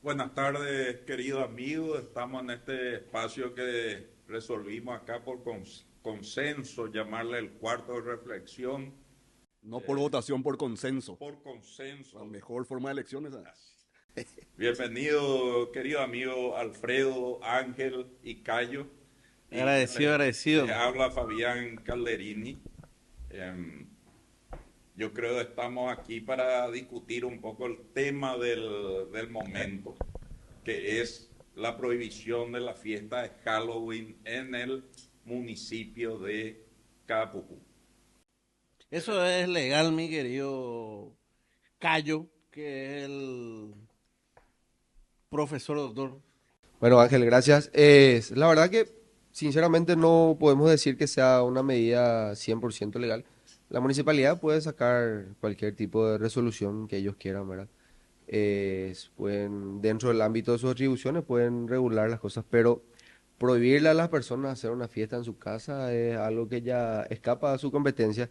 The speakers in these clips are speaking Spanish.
Buenas tardes, queridos amigos. Estamos en este espacio que resolvimos acá por consenso, llamarle el cuarto de reflexión, No por votación, por consenso. por La consenso. mejor forma de elección es esa. Bienvenido, querido amigo Alfredo, Ángel y Cayo. Y quien Agradecido, les agradecido. habla Fabián Calderini. Em, yo creo que estamos aquí para discutir un poco el tema del momento, que es la prohibición de la fiesta de Halloween en el municipio de Capucú. Eso es legal, mi querido Cayo, que es el profesor doctor. Bueno, Ángel, gracias. La verdad que, sinceramente, no podemos decir que sea una medida 100% legal. La municipalidad puede sacar cualquier tipo de resolución que ellos quieran, ¿verdad? Pueden, dentro del ámbito de sus atribuciones, pueden regular las cosas, pero prohibirle a las personas hacer una fiesta en su casa es algo que ya escapa a su competencia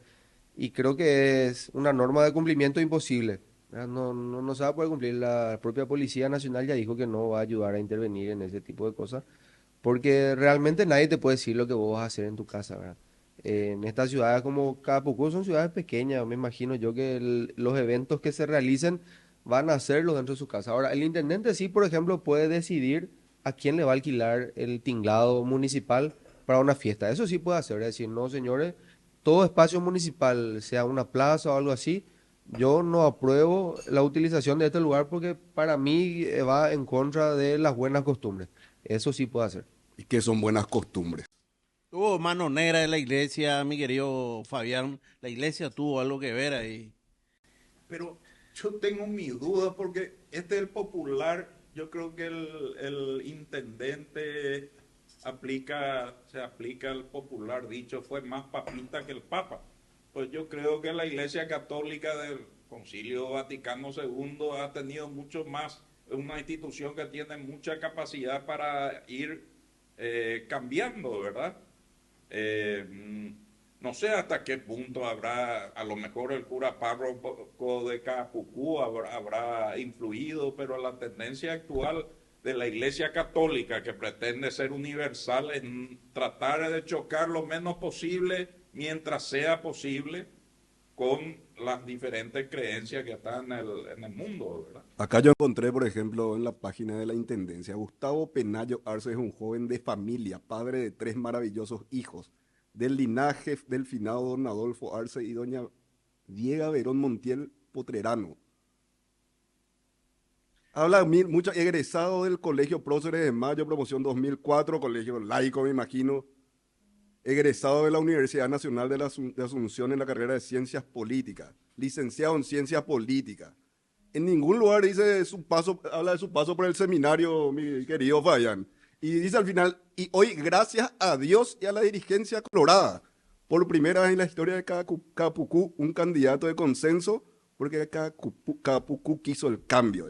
y creo que es una norma de cumplimiento imposible. ¿Verdad? No se va a poder cumplir. La propia Policía Nacional ya dijo que no va a ayudar a intervenir en ese tipo de cosas, porque realmente nadie te puede decir lo que vos vas a hacer en tu casa, ¿verdad? En estas ciudades como Capucú son ciudades pequeñas, me imagino yo que los eventos que se realicen van a hacerlos dentro de su casa. Ahora, el intendente sí, por ejemplo, puede decidir a quién le va a alquilar el tinglado municipal para una fiesta. Eso sí puede hacer, es decir, no, señores, todo espacio municipal, sea una plaza o algo así, yo no apruebo la utilización de este lugar porque para mí va en contra de las buenas costumbres. Eso sí puede hacer. Y que son buenas costumbres. Tuvo mano negra de la iglesia, mi querido Fabián. La iglesia tuvo algo que ver ahí. Pero yo tengo mi duda porque este es el popular, yo creo que el intendente se aplica el popular dicho, fue más papista que el papa. Pues yo creo que la Iglesia Católica del Concilio Vaticano II ha tenido mucho más, una institución que tiene mucha capacidad para ir cambiando, ¿verdad? Eh, no sé hasta qué punto habrá, a lo mejor el cura párroco de Capucú habrá influido, pero la tendencia actual de la Iglesia Católica, que pretende ser universal, es tratar de chocar lo menos posible mientras sea posible con las diferentes creencias que están en el mundo, ¿verdad? Acá yo encontré, por ejemplo, en la página de la Intendencia, Gustavo Penayo Arce es un joven de familia, padre de 3 maravillosos hijos, del linaje del finado don Adolfo Arce y doña Diega Verón Montiel Potrerano. Habla mucho, egresado del Colegio Próceres de Mayo, promoción 2004, colegio laico, me imagino. Egresado de la Universidad Nacional de Asunción en la carrera de Ciencias Políticas, licenciado en Ciencias Políticas. En ningún lugar dice su paso, habla de su paso por el seminario, mi querido Fabián. Y dice al final, y hoy gracias a Dios y a la dirigencia colorada, por primera vez en la historia de Capucú, un candidato de consenso, porque Capucú quiso el cambio.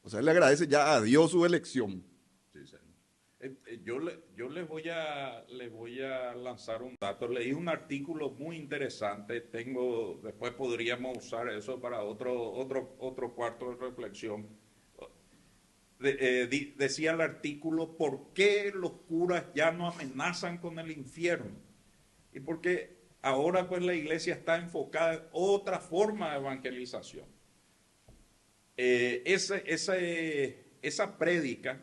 O sea, él le agradece ya a Dios su elección. Sí, señor. Yo les voy a lanzar un dato. Leí un artículo muy interesante. Después podríamos usar eso para otro cuarto de reflexión. Decía el artículo, ¿por qué los curas ya no amenazan con el infierno? Y porque ahora pues la iglesia está enfocada en otra forma de evangelización. Esa prédica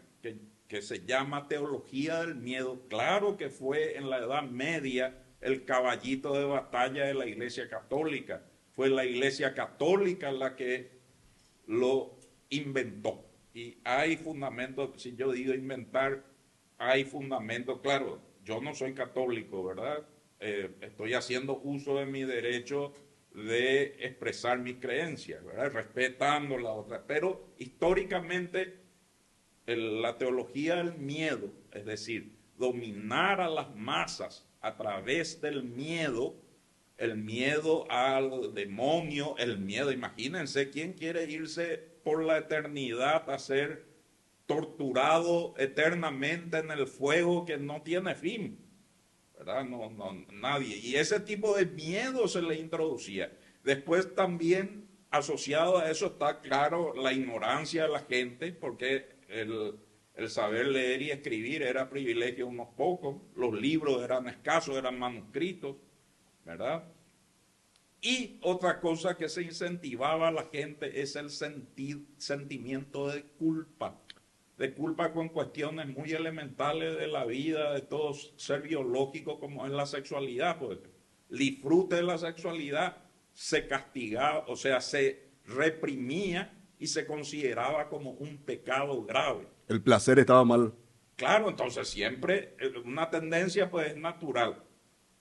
que se llama teología del miedo, claro que fue en la Edad Media el caballito de batalla de la Iglesia Católica. Fue la Iglesia Católica la que lo inventó. Y hay fundamentos, si yo digo inventar, hay fundamentos, claro, yo no soy católico, ¿verdad? Estoy haciendo uso de mi derecho de expresar mis creencias, ¿verdad? Respetando la otra. Pero históricamente la teología del miedo, es decir, dominar a las masas a través del miedo, el miedo al demonio, el miedo, imagínense, ¿quién quiere irse por la eternidad a ser torturado eternamente en el fuego que no tiene fin? ¿Verdad? No, nadie. Y ese tipo de miedo se le introducía. Después también asociado a eso está, claro, la ignorancia de la gente, porque el saber leer y escribir era privilegio de unos pocos, los libros eran escasos, eran manuscritos, ¿verdad? Y otra cosa que se incentivaba a la gente es el sentimiento de culpa con cuestiones muy elementales de la vida, de todo ser biológico, como es la sexualidad, pues el disfrute de la sexualidad se castigaba, o sea, se reprimía y se consideraba como un pecado grave. El placer estaba mal. Claro, entonces siempre una tendencia pues es natural.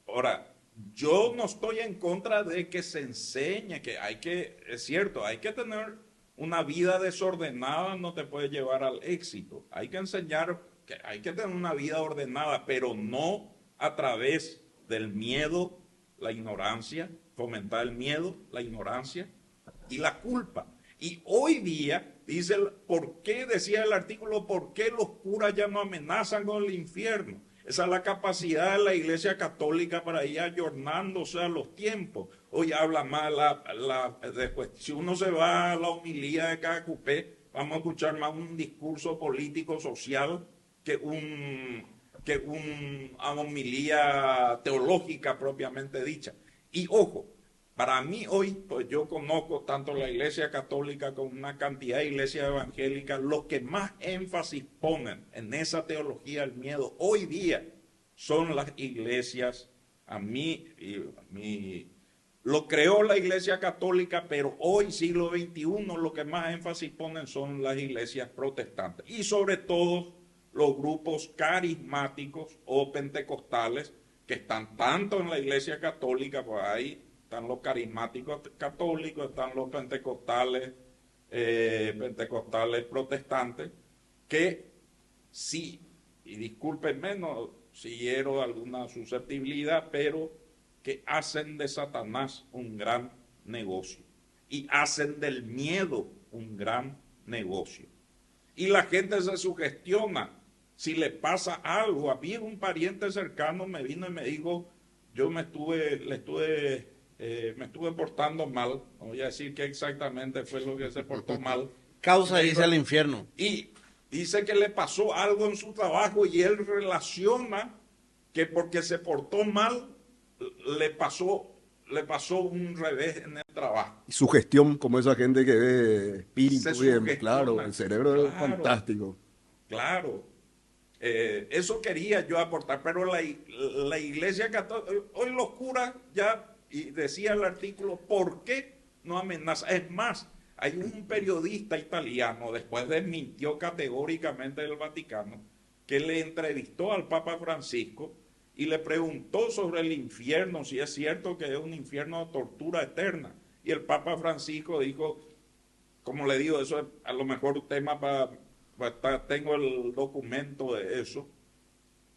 Ahora, yo no estoy en contra de que se enseñe, es cierto, hay que tener una vida desordenada, no te puede llevar al éxito. Hay que enseñar que hay que tener una vida ordenada, pero no a través del miedo, la ignorancia, fomentar el miedo, la ignorancia y la culpa. Y hoy día, ¿por qué decía el artículo, por qué los curas ya no amenazan con el infierno? Esa es la capacidad de la Iglesia Católica para ir ayornándose a los tiempos. Hoy habla más después, si uno se va a la homilía de cada cupé, vamos a escuchar más un discurso político social que una homilía teológica propiamente dicha. Y ojo, para mí hoy, pues yo conozco tanto la Iglesia Católica como una cantidad de iglesias evangélicas, los que más énfasis ponen en esa teología del miedo hoy día son las iglesias, lo creó la Iglesia Católica, pero hoy, siglo XXI, lo que más énfasis ponen son las iglesias protestantes y sobre todo los grupos carismáticos o pentecostales que están tanto en la Iglesia Católica, pues ahí están los carismáticos católicos, están los pentecostales protestantes, que sí, y discúlpenme, no, si hiero alguna susceptibilidad, pero que hacen de Satanás un gran negocio y hacen del miedo un gran negocio. Y la gente se sugestiona. Si le pasa algo, a mí un pariente cercano me vino y me dijo, yo me estuve portando mal, no voy a decir qué exactamente fue lo que se portó mal. Causa dice al infierno. Y dice que le pasó algo en su trabajo y él relaciona que porque se portó mal le pasó un revés en el trabajo. Y su gestión, como esa gente que ve espíritus, claro, el cerebro es fantástico. Claro. Eso quería yo aportar, pero la Iglesia Católica, hoy los curas ya, y decía el artículo, ¿por qué no amenaza? Es más, hay un periodista italiano, después desmintió categóricamente del Vaticano, que le entrevistó al Papa Francisco y le preguntó sobre el infierno, si es cierto que es un infierno de tortura eterna. Y el Papa Francisco dijo, como le digo, eso es a lo mejor un tema tengo el documento de eso,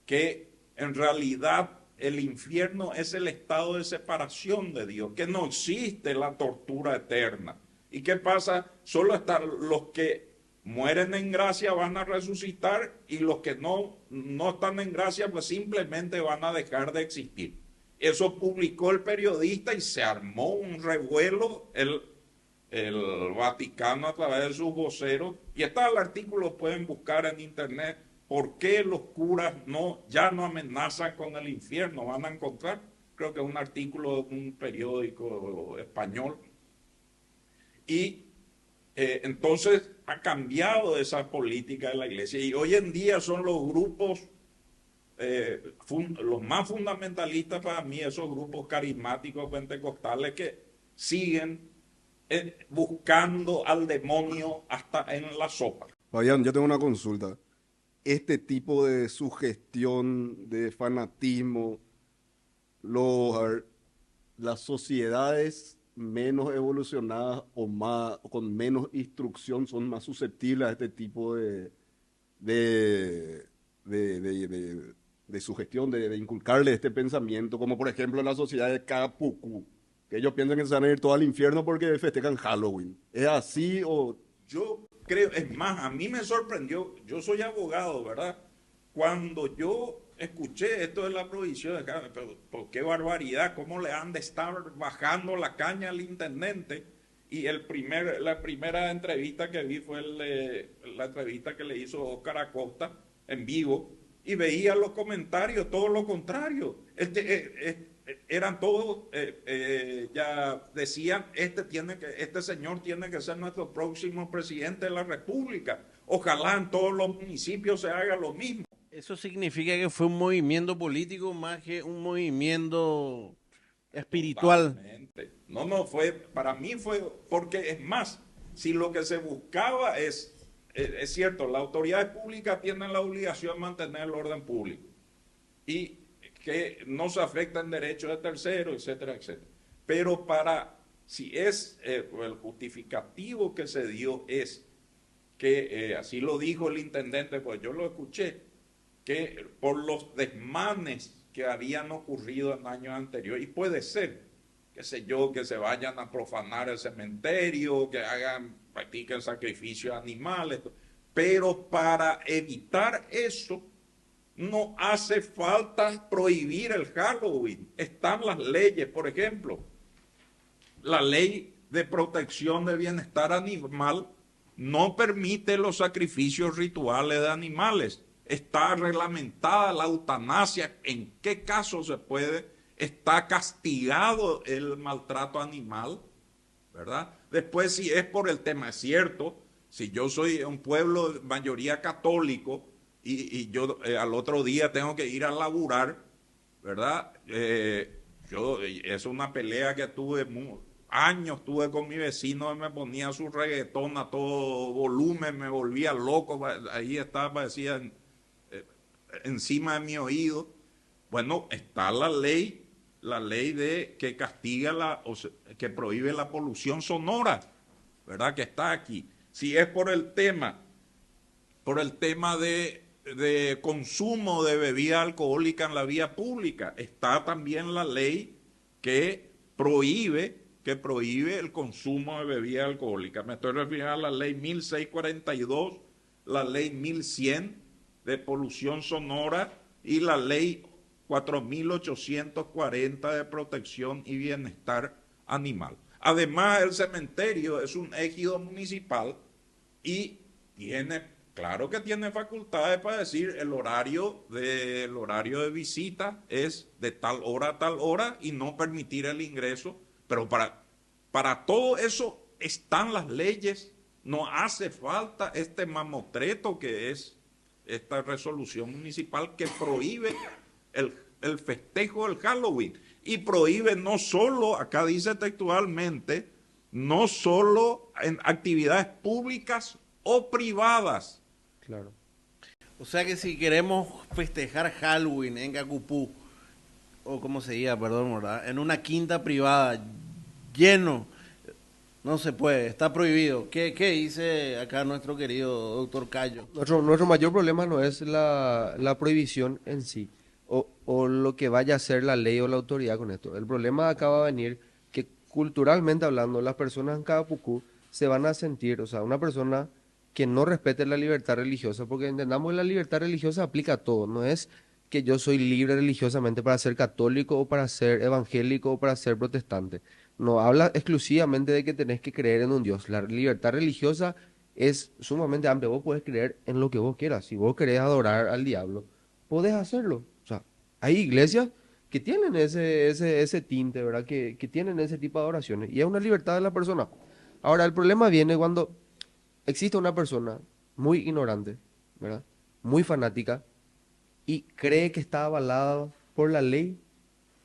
que en realidad el infierno es el estado de separación de Dios, que no existe la tortura eterna. ¿Y qué pasa? Solo están los que mueren en gracia van a resucitar y los que no están en gracia pues simplemente van a dejar de existir. Eso publicó el periodista y se armó un revuelo el Vaticano a través de sus voceros, y está el artículo, pueden buscar en internet, ¿por qué los curas ya no amenazan con el infierno? Van a encontrar, creo que es un artículo de un periódico español. Y entonces ha cambiado esa política de la iglesia, y hoy en día son los grupos, los más fundamentalistas para mí, esos grupos carismáticos pentecostales que siguen buscando al demonio hasta en la sopa. Fabián, yo tengo una consulta. Este tipo de sugestión, de fanatismo, las sociedades menos evolucionadas o con menos instrucción son más susceptibles a este tipo de sugestión, de inculcarle este pensamiento, como por ejemplo en la sociedad de Capucú, que ellos piensan que se van a ir todos al infierno porque festejan Halloween. ¿Es así o...? Yo creo, es más, a mí me sorprendió, yo soy abogado, ¿verdad? Cuando yo escuché esto de la prohibición de pero qué barbaridad, cómo le han de estar bajando la caña al intendente, Y la primera entrevista que vi fue la entrevista que le hizo Óscar Acosta en vivo, y veía los comentarios, todo lo contrario. Eran todos, ya decían, este señor tiene que ser nuestro próximo presidente de la República. Ojalá en todos los municipios se haga lo mismo. Eso significa que fue un movimiento político más que un movimiento espiritual. Totalmente. No, para mí fue, porque es más, si lo que se buscaba es cierto, las autoridades públicas tienen la obligación de mantener el orden público y que no se afecten derechos de terceros, etcétera, etcétera. Pero si es el justificativo que se dio es que, así lo dijo el intendente, pues yo lo escuché, que por los desmanes que habían ocurrido en años anteriores, y puede ser, qué sé yo, que se vayan a profanar el cementerio, que practiquen sacrificios animales, pero para evitar eso no hace falta prohibir el Halloween. Están las leyes, por ejemplo, la ley de protección del bienestar animal no permite los sacrificios rituales de animales. Está reglamentada la eutanasia, en qué caso se puede, está castigado el maltrato animal, ¿verdad? Después, si es por el tema, es cierto, si yo soy un pueblo de mayoría católico y yo al otro día tengo que ir a laburar, ¿verdad? Es una pelea que años tuve con mi vecino, me ponía su reggaetón a todo volumen, me volvía loco, ahí estaba, decía, encima de mi oído. Bueno, está la ley que castiga que prohíbe la polución sonora, ¿verdad? Que está aquí. Si es por el tema de consumo de bebida alcohólica en la vía pública, está también la ley que prohíbe el consumo de bebida alcohólica. Me estoy refiriendo a la ley 1642, la ley 1100 de polución sonora y la ley 4840 de protección y bienestar animal. Además, el cementerio es un ejido municipal y claro que tiene facultades para decir el horario de visita es de tal hora a tal hora y no permitir el ingreso, pero para todo eso están las leyes, no hace falta este mamotreto que es esta resolución municipal que prohíbe el festejo del Halloween y prohíbe no solo, acá dice textualmente, no solo en actividades públicas o privadas. Claro. O sea que si queremos festejar Halloween en Cacupú, o como se diga, perdón, ¿verdad? En una quinta privada, lleno, no se puede, está prohibido. ¿Qué dice acá nuestro querido doctor Cayo? Nuestro mayor problema no es la prohibición en sí, o lo que vaya a hacer la ley o la autoridad con esto. El problema acá va a venir que culturalmente hablando, las personas en Caapucú se van a sentir, o sea, una persona que no respete la libertad religiosa, porque entendamos que la libertad religiosa aplica a todo, no es que yo soy libre religiosamente para ser católico o para ser evangélico o para ser protestante. No habla exclusivamente de que tenés que creer en un Dios. La libertad religiosa es sumamente amplia. Vos podés creer en lo que vos quieras. Si vos querés adorar al diablo, podés hacerlo. O sea, hay iglesias que tienen ese tinte, ¿verdad? Que tienen ese tipo de adoraciones. Y es una libertad de la persona. Ahora, el problema viene cuando existe una persona muy ignorante, ¿verdad? Muy fanática y cree que está avalada por la ley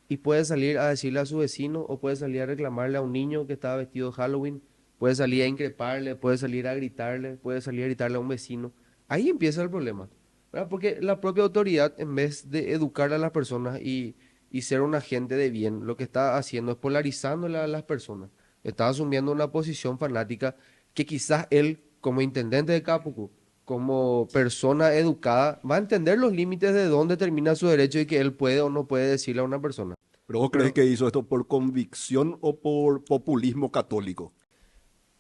y puede salir a decirle a su vecino o puede salir a reclamarle a un niño que estaba vestido de Halloween, puede salir a increparle, puede salir a gritarle, puede salir a gritarle a un vecino. Ahí empieza el problema, ¿verdad? Porque la propia autoridad, en vez de educar a las personas y ser un agente de bien, lo que está haciendo es polarizando a las personas. Está asumiendo una posición fanática que quizás él, como intendente de Capucú, como persona educada, va a entender los límites de dónde termina su derecho y que él puede o no puede decirle a una persona. ¿Pero vos crees que hizo esto por convicción o por populismo católico?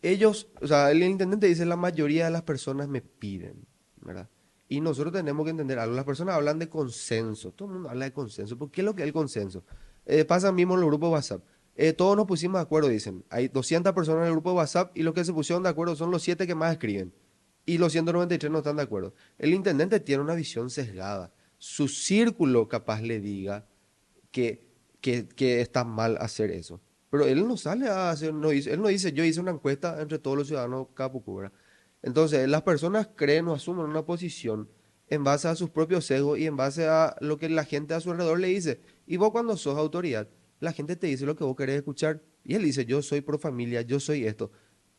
Ellos, o sea, el intendente dice, la mayoría de las personas me piden, ¿verdad? Y nosotros tenemos que entender algo. Las personas hablan de consenso, todo el mundo habla de consenso. ¿Por qué es lo que es el consenso? Pasa mismo en los grupos WhatsApp. Todos nos pusimos de acuerdo, dicen. Hay 200 personas en el grupo de WhatsApp y los que se pusieron de acuerdo son los 7 que más escriben. Y los 193 no están de acuerdo. El intendente tiene una visión sesgada. Su círculo capaz le diga que está mal hacer eso. Pero él no sale a hacer, él no dice, yo hice una encuesta entre todos los ciudadanos Capucura. Entonces, las personas creen o asumen una posición en base a sus propios sesgos y en base a lo que la gente a su alrededor le dice. Y vos cuando sos autoridad, la gente te dice lo que vos querés escuchar. Y él dice, yo soy pro familia, yo soy esto.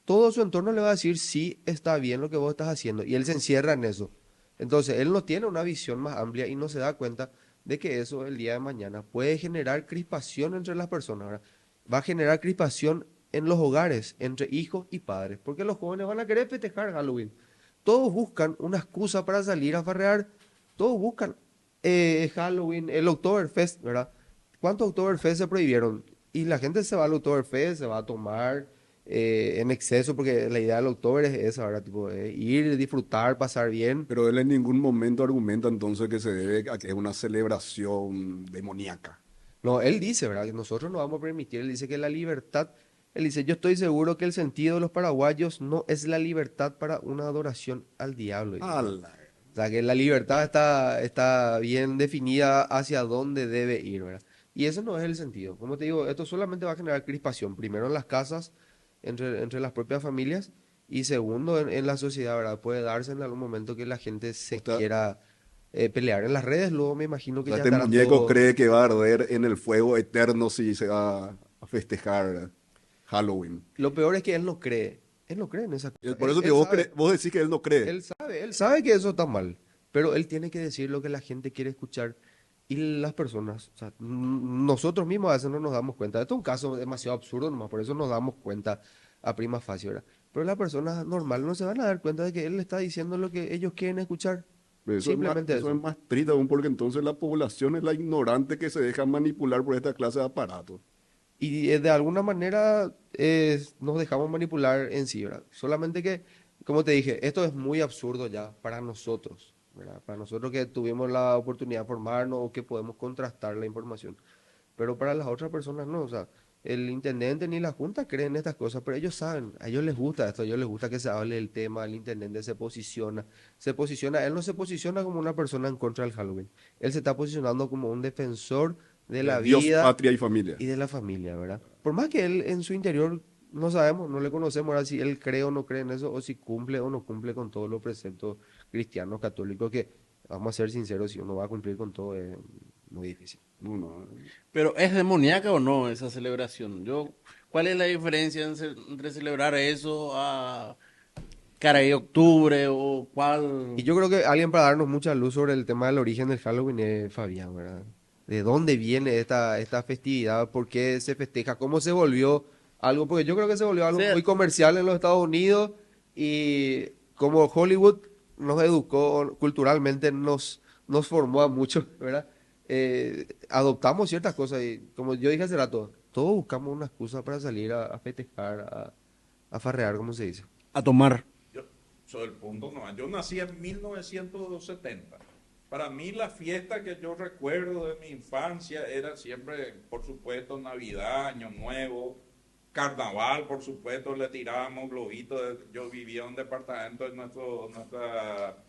Todo su entorno le va a decir sí está bien lo que vos estás haciendo. Y él se encierra en eso. Entonces, él no tiene una visión más amplia y no se da cuenta de que eso el día de mañana puede generar crispación entre las personas, ¿verdad? Va a generar crispación en los hogares, entre hijos y padres, porque los jóvenes van a querer festejar Halloween. Todos buscan una excusa para salir a farrear, todos buscan Halloween, el Oktoberfest, ¿verdad? ¿Cuántos Oktoberfest se prohibieron? Y la gente se va al Oktoberfest, se va a tomar en exceso, porque la idea del Oktober es esa, ¿verdad? Tipo, ir, disfrutar, pasar bien. Pero él en ningún momento argumenta entonces que se debe a que es una celebración demoníaca. No, él dice, ¿verdad? Que nosotros no vamos a permitir, él dice que la libertad, él dice, yo estoy seguro que el sentido de los paraguayos no es la libertad para una adoración al diablo. Dice. ¡Hala! O sea, que la libertad está bien definida hacia dónde debe ir, ¿verdad? Y ese no es el sentido. Como te digo, esto solamente va a generar crispación, primero en las casas, entre las propias familias, y segundo en la sociedad, ¿verdad? Puede darse en algún momento que la gente se quiera pelear en las redes, luego me imagino que ya Este estarán muñeco todos... cree que va a arder en el fuego eterno si se va a festejar Halloween. Lo peor es que él no cree en esa cosa. Por eso que vos decís que él no cree. Él sabe que eso está mal, pero él tiene que decir lo que la gente quiere escuchar y las personas, o sea, nosotros mismos a veces no nos damos cuenta. Esto es un caso demasiado absurdo nomás, por eso nos damos cuenta a prima facie, ¿verdad? Pero las personas normales no se van a dar cuenta de que él está diciendo lo que ellos quieren escuchar. Simplemente Eso es más triste aún porque entonces la población es la ignorante que se deja manipular por esta clase de aparatos. Y de alguna manera nos dejamos manipular en sí, ¿verdad? Solamente que, como te dije, esto es muy absurdo ya para nosotros, ¿verdad? Para nosotros que tuvimos la oportunidad de formarnos o que podemos contrastar la información. Pero para las otras personas no, o sea, el intendente ni la junta creen estas cosas, pero ellos saben, a ellos les gusta esto, a ellos les gusta que se hable del tema, el intendente se posiciona, él no se posiciona como una persona en contra del Halloween, él se está posicionando como un defensor de la Dios, vida patria y familia. y de la familia, ¿verdad? Por más que él en su interior no sabemos, no le conocemos ahora si él cree o no cree en eso, o si cumple o no cumple con todos los preceptos cristianos, católicos, que vamos a ser sinceros, si uno va a cumplir con todo es muy difícil. No. Pero ¿es demoníaca o no esa celebración? ¿Cuál es la diferencia entre celebrar eso a Caray Octubre o cuál? Y yo creo que alguien para darnos mucha luz sobre el tema del origen del Halloween es Fabián, ¿verdad? ¿De dónde viene esta festividad? ¿Por qué se festeja? ¿Cómo se volvió algo? Porque yo creo que se volvió algo Sí. muy comercial en los Estados Unidos y como Hollywood nos educó culturalmente, nos formó a muchos, ¿verdad? Adoptamos ciertas cosas y como yo dije hace rato, todos buscamos una excusa para salir a festejar, a farrear, como se dice. A tomar. Yo soy el punto no. Yo nací en 1970. Para mí la fiesta que yo recuerdo de mi infancia era siempre, por supuesto, Navidad, Año Nuevo, Carnaval, por supuesto, le tirábamos globitos. Yo vivía en un departamento,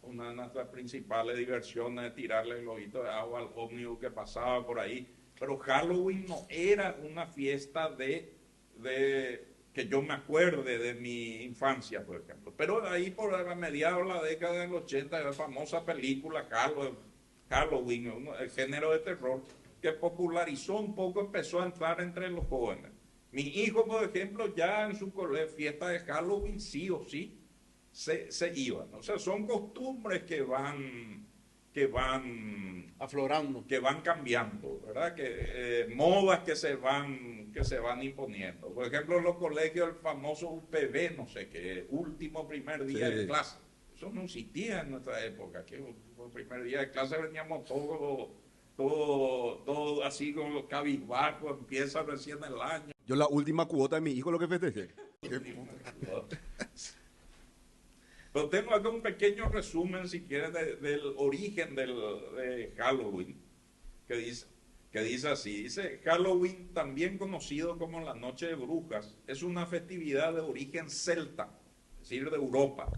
una de nuestras principales diversiones de tirarle globitos de agua al ómnibus que pasaba por ahí. Pero Halloween no era una fiesta que yo me acuerde de mi infancia, por ejemplo. Pero ahí por mediados de la década del 80, la famosa película Halloween, el género de terror, que popularizó un poco, empezó a entrar entre los jóvenes. Mi hijo, por ejemplo, ya en su fiesta de Halloween, sí o sí, se iban. O sea, son costumbres que van Aflorando. que van cambiando, ¿verdad? Modas que se van imponiendo. Por ejemplo, en los colegios, el famoso UPB, no sé qué, último primer día de clase. Eso no existía en nuestra época, que el primer día de clase veníamos todo así como cabizbajo, empieza recién el año. Yo la última cuota de mi hijo lo que festejé. Pero tengo acá un pequeño resumen, si quieren, del origen de Halloween, que dice, que dice así, dice: Halloween, también conocido como la Noche de Brujas, es una festividad de origen celta, es decir, de Europa,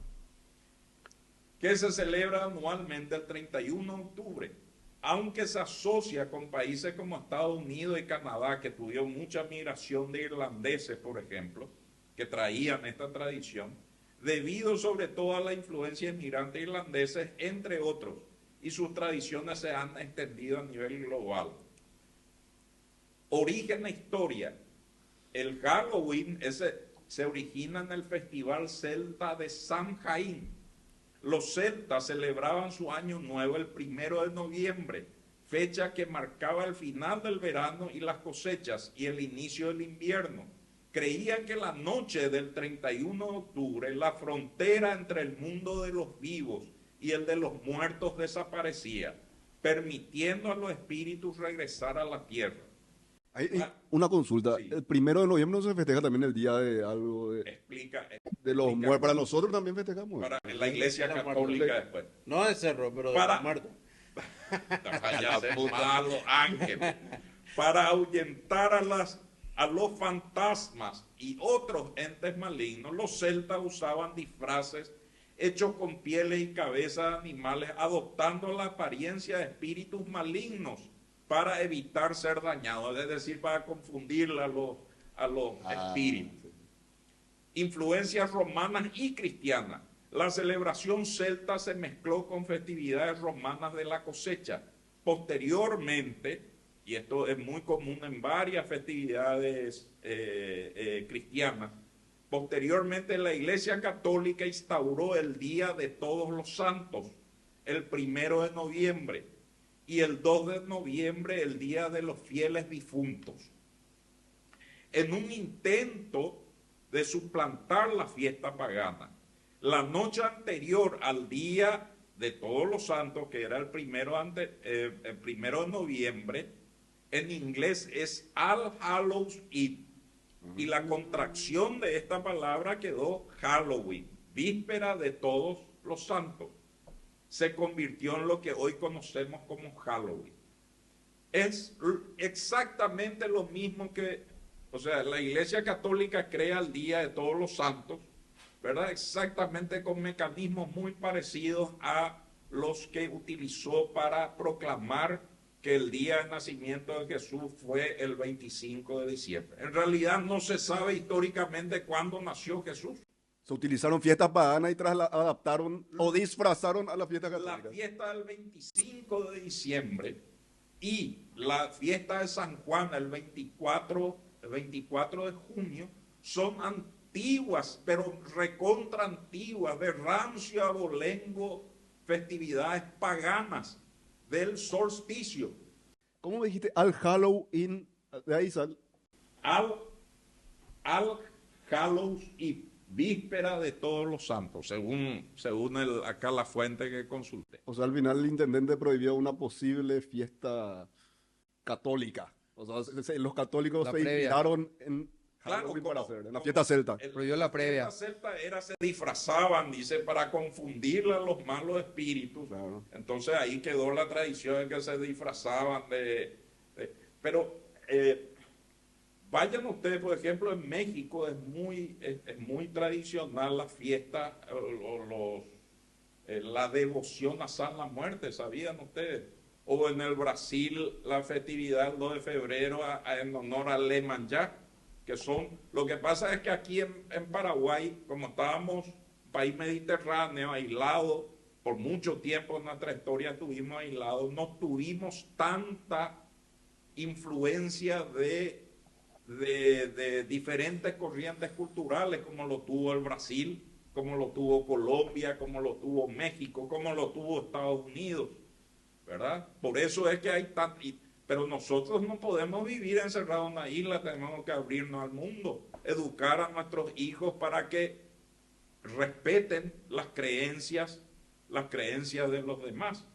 que se celebra anualmente el 31 de octubre, aunque se asocia con países como Estados Unidos y Canadá, que tuvieron mucha migración de irlandeses, por ejemplo, que traían esta tradición, debido sobre todo a la influencia de inmigrantes irlandeses, entre otros, y sus tradiciones se han extendido a nivel global. Origen e historia. El Halloween se origina en el festival celta de Samhain. Los celtas celebraban su año nuevo el 1 de noviembre, fecha que marcaba el final del verano y las cosechas y el inicio del invierno. Creían que la noche del 31 de octubre la frontera entre el mundo de los vivos y el de los muertos desaparecía, permitiendo a los espíritus regresar a la tierra. Hay una consulta. Sí. El 1 de noviembre no se festeja también el día de algo de los explica muertos. Para nosotros también festejamos. en la iglesia Era católica muerto. después. No de cerro, pero de Para- muerto. Váyase malo, ángel. Para ahuyentar a los fantasmas y otros entes malignos, los celtas usaban disfraces hechos con pieles y cabezas de animales, adoptando la apariencia de espíritus malignos para evitar ser dañados, es decir, para confundirle a los espíritus. Influencias romanas y cristianas. La celebración celta se mezcló con festividades romanas de la cosecha. Posteriormente, y esto es muy común en varias festividades cristianas, posteriormente la Iglesia Católica instauró el Día de Todos los Santos, el 1 de noviembre, y el 2 de noviembre el Día de los Fieles Difuntos, en un intento de suplantar la fiesta pagana. La noche anterior al Día de Todos los Santos, que era el 1 de noviembre, en inglés es All Hallows Eve, y la contracción de esta palabra quedó Halloween, víspera de Todos los Santos. Se convirtió en lo que hoy conocemos como Halloween. Es exactamente lo mismo que, o sea, la Iglesia Católica crea el Día de Todos los Santos, ¿verdad? Exactamente con mecanismos muy parecidos a los que utilizó para proclamar que el día de nacimiento de Jesús fue el 25 de diciembre. En realidad no se sabe históricamente cuándo nació Jesús. Se utilizaron fiestas paganas y adaptaron o disfrazaron a la fiesta La católica. fiesta del 25 de diciembre y la fiesta de San Juan el 24 de junio son antiguas, pero recontra antiguas, de rancio abolengo, festividades paganas del solsticio. ¿Cómo me dijiste? Al Halloween. De ahí sal. Al Hallows y víspera de Todos los Santos, según acá la fuente que consulté. O sea, al final el intendente prohibió una posible fiesta católica. O sea, los católicos La se previa. inspiraron en Claro, Halloween como- para hacer, en la como fiesta celta. Prohibió la previa. La celta se disfrazaban, dice, para confundirle a los malos espíritus. Claro. Entonces ahí quedó la tradición de que se disfrazaban pero vayan ustedes, por ejemplo, en México es muy tradicional la fiesta, la devoción a San la Muerte, ¿sabían ustedes? O en el Brasil la festividad del 2 de febrero en honor a Iemanjá, que son, lo que pasa es que aquí en Paraguay, como estábamos un país mediterráneo, aislado, por mucho tiempo en nuestra historia estuvimos aislados, no tuvimos tanta influencia de diferentes corrientes culturales como lo tuvo el Brasil, como lo tuvo Colombia, como lo tuvo México, como lo tuvo Estados Unidos, ¿verdad? Por eso es que hay pero nosotros no podemos vivir encerrados en una isla, tenemos que abrirnos al mundo, educar a nuestros hijos para que respeten las creencias de los demás,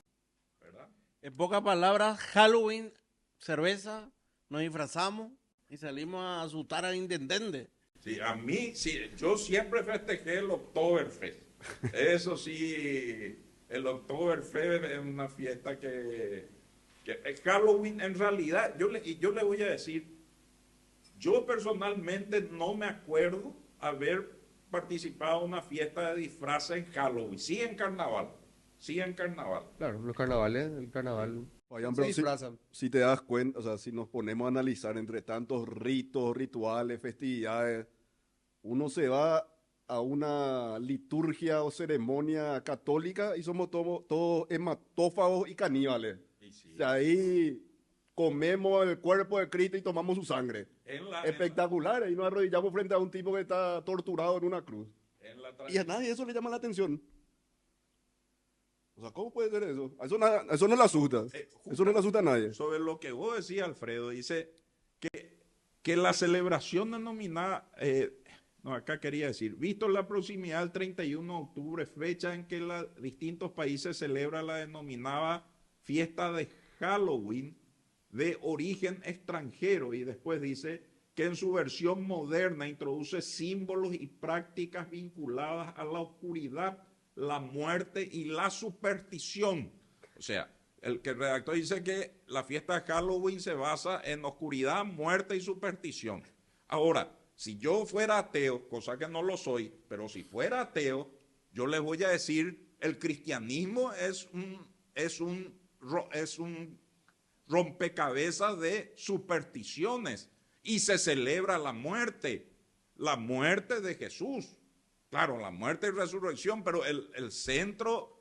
¿verdad? En pocas palabras, Halloween, cerveza, nos disfrazamos y salimos a asustar al intendente. Sí, a mí, sí, yo siempre festejé el Oktoberfest. Eso sí, el Oktoberfest es una fiesta que Halloween, en realidad, yo le voy a decir, yo personalmente no me acuerdo haber participado en una fiesta de disfraces en Halloween, sí en carnaval, sí en carnaval. Claro, los carnavales, el carnaval Fabián, se pero disfrazan. si te das cuenta, o sea, si nos ponemos a analizar entre tantos ritos, rituales, festividades, uno se va a una liturgia o ceremonia católica y somos todos hematófagos y caníbales. Y sí, O sea, ahí comemos el cuerpo de Cristo y tomamos su sangre. en la, Espectacular, y nos arrodillamos frente a un tipo que está torturado en una cruz. en la Y a nadie eso le llama la atención. O sea, ¿cómo puede ser eso? Eso no le asusta. Eso no le asusta a nadie. sobre lo que vos decís, Alfredo, dice que la celebración denominada, no, acá quería decir, visto la proximidad del 31 de octubre, fecha en que distintos países celebran la denominada fiesta de Halloween de origen extranjero, y después dice que en su versión moderna introduce símbolos y prácticas vinculadas a la oscuridad, la muerte y la superstición. O sea, el redactor dice que la fiesta de Halloween se basa en oscuridad, muerte y superstición. Ahora, si yo fuera ateo, cosa que no lo soy, pero si fuera ateo, yo les voy a decir, el cristianismo es un rompecabezas de supersticiones y se celebra la muerte de Jesús. Claro, la muerte y resurrección, pero el centro,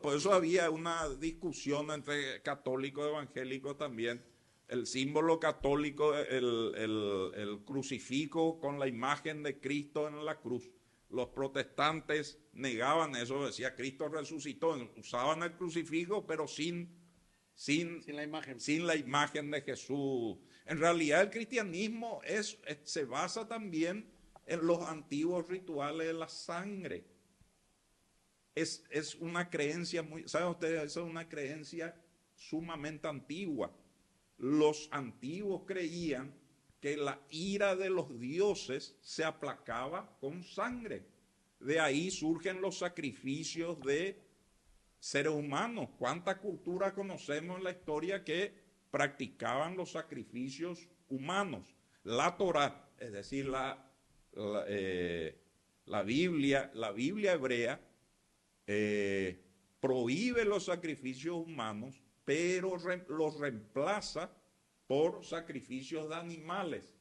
por eso había una discusión entre católicos y evangélicos también. El símbolo católico, el crucifijo con la imagen de Cristo en la cruz. Los protestantes negaban eso, decía Cristo resucitó, usaban el crucifijo, pero sin la imagen de Jesús. En realidad el cristianismo se basa también en los antiguos rituales de la sangre. Es una creencia ¿saben ustedes? Esa es una creencia sumamente antigua. Los antiguos creían que la ira de los dioses se aplacaba con sangre. De ahí surgen los sacrificios de seres humanos. ¿Cuánta cultura conocemos en la historia que practicaban los sacrificios humanos? La Torá, es decir, la Biblia hebrea, prohíbe los sacrificios humanos, pero los reemplaza por sacrificios de animales,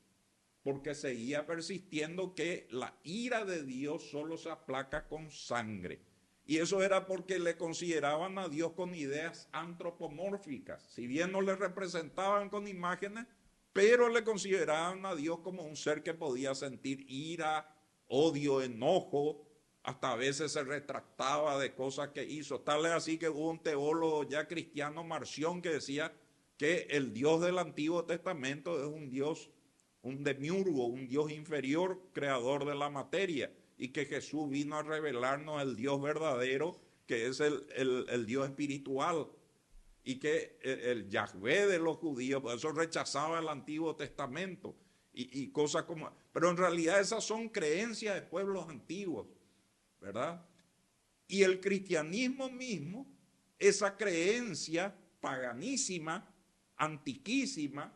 porque seguía persistiendo que la ira de Dios solo se aplaca con sangre. Y eso era porque le consideraban a Dios con ideas antropomórficas. Si bien no le representaban con imágenes, pero le consideraban a Dios como un ser que podía sentir ira, odio, enojo, hasta a veces se retractaba de cosas que hizo. Tal es así que hubo un teólogo ya cristiano, Marción, que decía que el Dios del Antiguo Testamento es un Dios, un demiurgo, un Dios inferior, creador de la materia, y que Jesús vino a revelarnos el Dios verdadero, que es el Dios espiritual, y que el Yahvé de los judíos, por eso rechazaba el Antiguo Testamento, y cosas como... Pero en realidad esas son creencias de pueblos antiguos, ¿verdad? Y el cristianismo mismo, esa creencia paganísima, antiquísima,